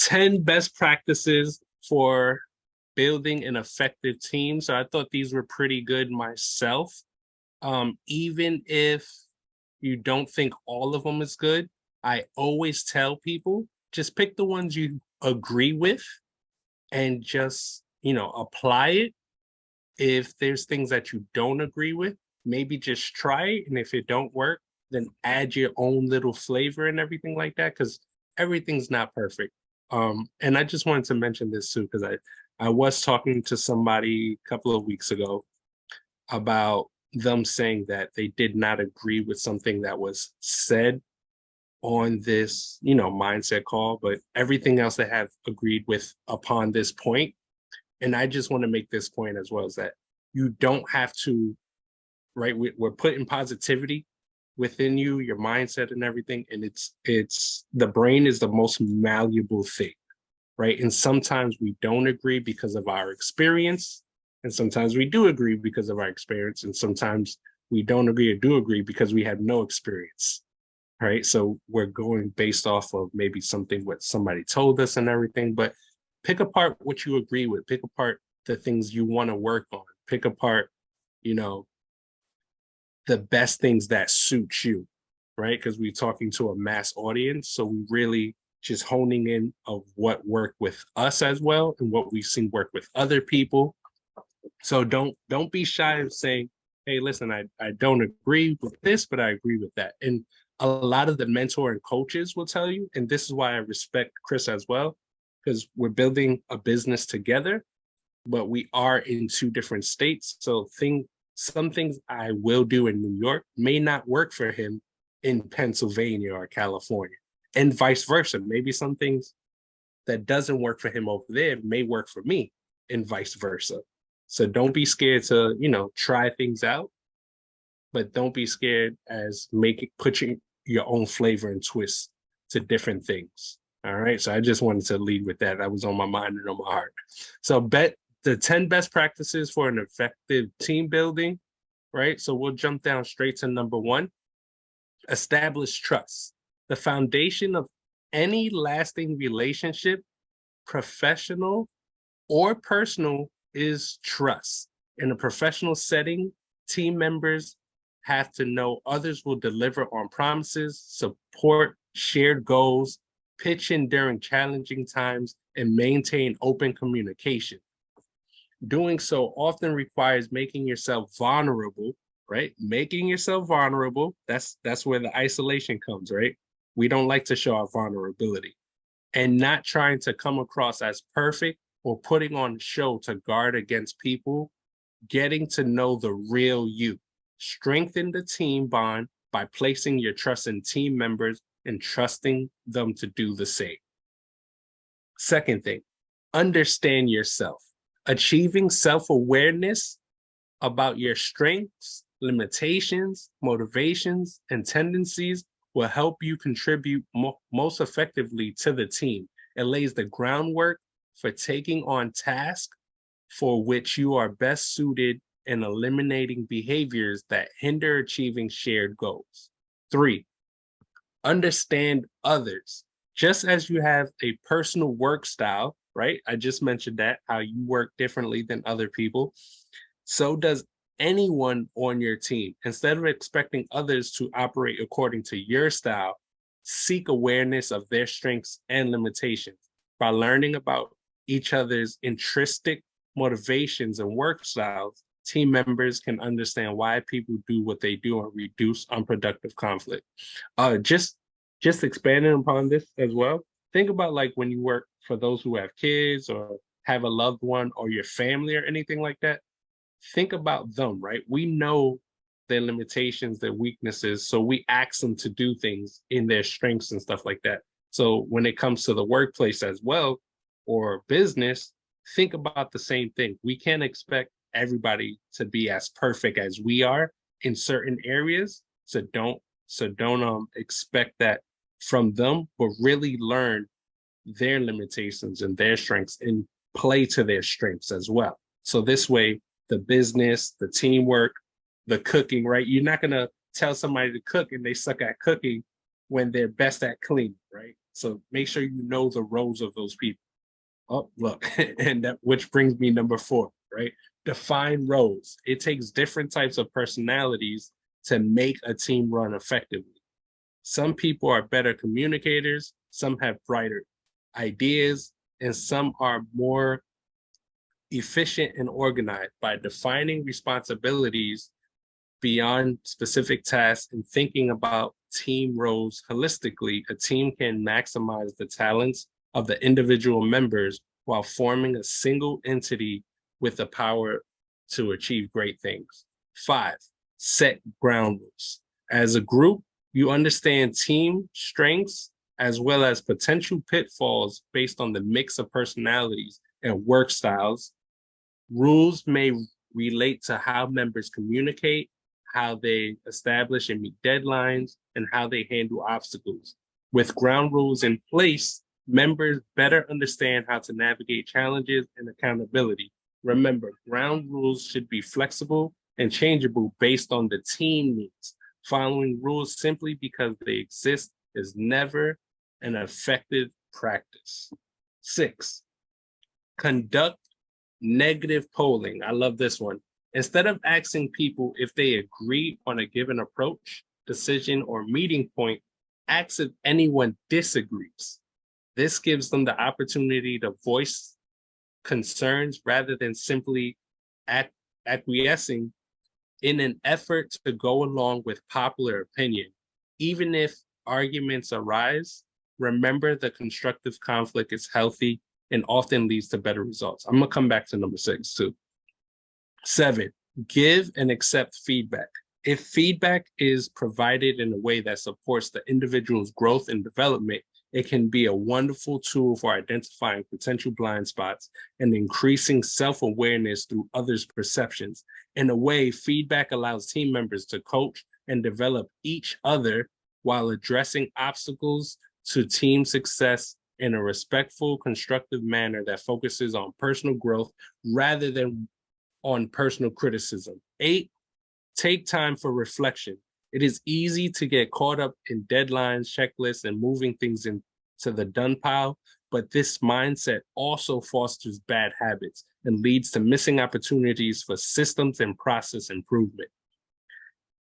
10 best practices for building an effective team. So I thought these were pretty good myself. Even if you don't think all of them is good, I always tell people just pick the ones you agree with and just, apply it. If there's things that you don't agree with, maybe just try it. And if it don't work, then add your own little flavor and everything like that, because everything's not perfect. And I just wanted to mention this too, because I was talking to somebody a couple of weeks ago about them saying that they did not agree with something that was said on this, mindset call, but everything else they have agreed with upon this point. And I just want to make this point as well, is that you don't have to, right? We're putting positivity within you, your mindset and everything. And it's the brain is the most malleable thing, right? And sometimes we don't agree because of our experience. And sometimes we do agree because of our experience. And sometimes we don't agree or do agree because we have no experience, right? So we're going based off of maybe something what somebody told us and everything, but pick apart what you agree with, pick apart the things you want to work on, pick apart, the best things that suit you, right? Because we're talking to a mass audience. So we really just honing in of what worked with us as well and what we've seen work with other people. So don't be shy of saying, hey, listen, I don't agree with this, but I agree with that. And a lot of the mentor and coaches will tell you, and this is why I respect Chris as well, because we're building a business together, but we are in two different states. So some things I will do in New York may not work for him in Pennsylvania or California, and vice versa. Maybe some things that doesn't work for him over there may work for me, and vice versa. So don't be scared to, try things out, but don't be scared as putting your own flavor and twist to different things. All right. So I just wanted to lead with that. That was on my mind and on my heart. So the 10 best practices for an effective team building, right? So we'll jump down straight to number one. Establish trust. The foundation of any lasting relationship, professional or personal, is trust. In a professional setting, team members have to know others will deliver on promises, support shared goals, pitch in during challenging times, and maintain open communication. Doing so often requires making yourself vulnerable, right? Making yourself vulnerable. That's where the isolation comes, right? We don't like to show our vulnerability, and not trying to come across as perfect or putting on a show to guard against people, getting to know the real you. Strengthen the team bond by placing your trust in team members and trusting them to do the same. Second thing, understand yourself. Achieving self-awareness about your strengths, limitations, motivations, and tendencies will help you contribute most effectively to the team. It lays the groundwork for taking on tasks for which you are best suited and eliminating behaviors that hinder achieving shared goals. 3, understand others. Just as you have a personal work style, right? I just mentioned that, how you work differently than other people. So does anyone on your team. Instead of expecting others to operate according to your style, seek awareness of their strengths and limitations. By learning about each other's intrinsic motivations and work styles, team members can understand why people do what they do and reduce unproductive conflict. Just expanding upon this as well. Think about like when you work for those who have kids or have a loved one or your family or anything like that. Think about them, right? We know their limitations, their weaknesses, so we ask them to do things in their strengths and stuff like that. So when it comes to the workplace as well or business, think about the same thing. We can't expect everybody to be as perfect as we are in certain areas. So don't expect that from them, but really learn their limitations and their strengths and play to their strengths as well. So this way, the business, the teamwork, the cooking, right? You're not going to tell somebody to cook and they suck at cooking when they're best at cleaning, right? So make sure you know the roles of those people. Oh, look, and that which brings me number 4, right? Define roles. It takes different types of personalities to make a team run effectively. Some people are better communicators, some have brighter ideas, and some are more efficient and organized. By defining responsibilities beyond specific tasks and thinking about team roles holistically, a team can maximize the talents of the individual members while forming a single entity with the power to achieve great things. 5, set ground rules. As a group, you understand team strengths as well as potential pitfalls based on the mix of personalities and work styles. Rules may relate to how members communicate, how they establish and meet deadlines, and how they handle obstacles. With ground rules in place, members better understand how to navigate challenges and accountability. Remember, ground rules should be flexible and changeable based on the team needs. Following rules simply because they exist is never an effective practice. 6, conduct negative polling. I love this one. Instead of asking people if they agree on a given approach, decision, or meeting point, ask if anyone disagrees. This gives them the opportunity to voice concerns rather than simply acquiescing in an effort to go along with popular opinion. Even if arguments arise, remember the constructive conflict is healthy and often leads to better results. I'm gonna come back to number 6 too. 7, give and accept feedback. If feedback is provided in a way that supports the individual's growth and development, it can be a wonderful tool for identifying potential blind spots and increasing self-awareness through others' perceptions. In a way, feedback allows team members to coach and develop each other while addressing obstacles to team success in a respectful, constructive manner that focuses on personal growth rather than on personal criticism. 8, take time for reflection. It is easy to get caught up in deadlines, checklists, and moving things into the done pile, but this mindset also fosters bad habits and leads to missing opportunities for systems and process improvement.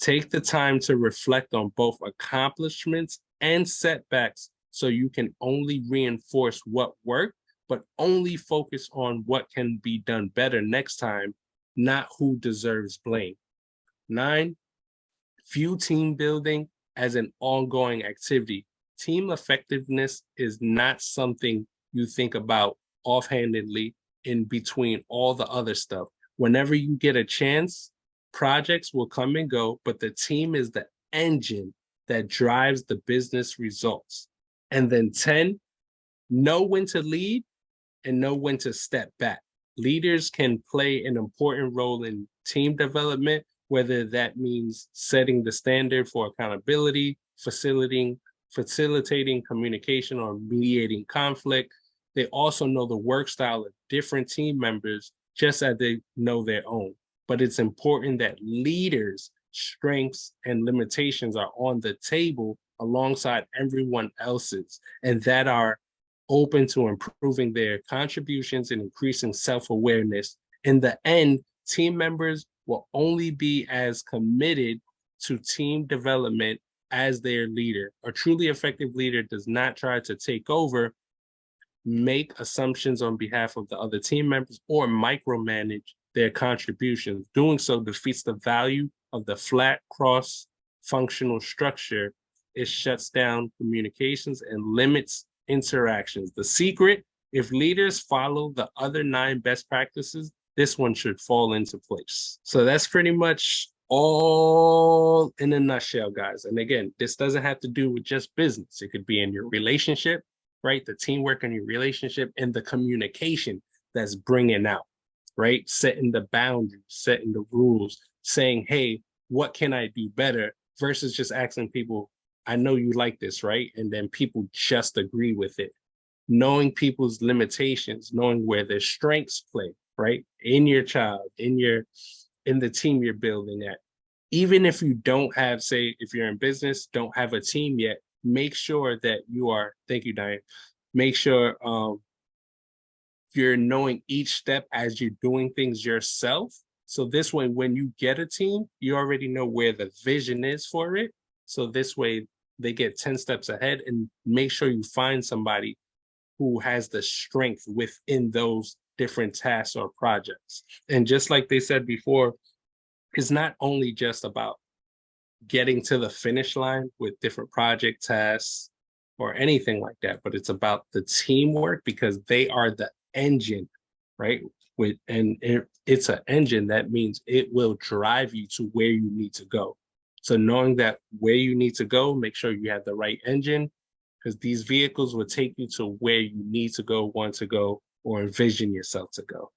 Take the time to reflect on both accomplishments and setbacks so you can only reinforce what worked, but only focus on what can be done better next time, not who deserves blame. 9, view team building as an ongoing activity. Team effectiveness is not something you think about offhandedly in between all the other stuff. Whenever you get a chance, projects will come and go, but the team is the engine that drives the business results. And then 10, know when to lead and know when to step back. Leaders can play an important role in team development, whether that means setting the standard for accountability, facilitating communication, or mediating conflict. They also know the work style of different team members, just as they know their own. But it's important that leaders' strengths and limitations are on the table alongside everyone else's, and that are open to improving their contributions and increasing self-awareness. In the end, team members will only be as committed to team development as their leader. A truly effective leader does not try to take over, make assumptions on behalf of the other team members, or micromanage their contributions. Doing so defeats the value of the flat cross-functional structure. It shuts down communications and limits interactions. The secret, if leaders follow the other 9 best practices, this one should fall into place. So that's pretty much all in a nutshell, guys. And again, this doesn't have to do with just business. It could be in your relationship, right? The teamwork in your relationship and the communication that's bringing out, right? Setting the boundaries, setting the rules, saying, hey, what can I do better? Versus just asking people, I know you like this, right? And then people just agree with it. Knowing people's limitations, knowing where their strengths play, right? In your child, in the team you're building at. Even if you don't have, say, if you're in business, don't have a team yet, make sure that you are, thank you, Diane, make sure you're knowing each step as you're doing things yourself. So this way, when you get a team, you already know where the vision is for it. So this way they get 10 steps ahead, and make sure you find somebody who has the strength within those different tasks or projects. And just like they said before, it's not only just about getting to the finish line with different project tasks or anything like that, but it's about the teamwork, because they are the engine, right? It's an engine that means it will drive you to where you need to go. So knowing that where you need to go, make sure you have the right engine, because these vehicles will take you to where you need to go, want to go, or envision yourself to go.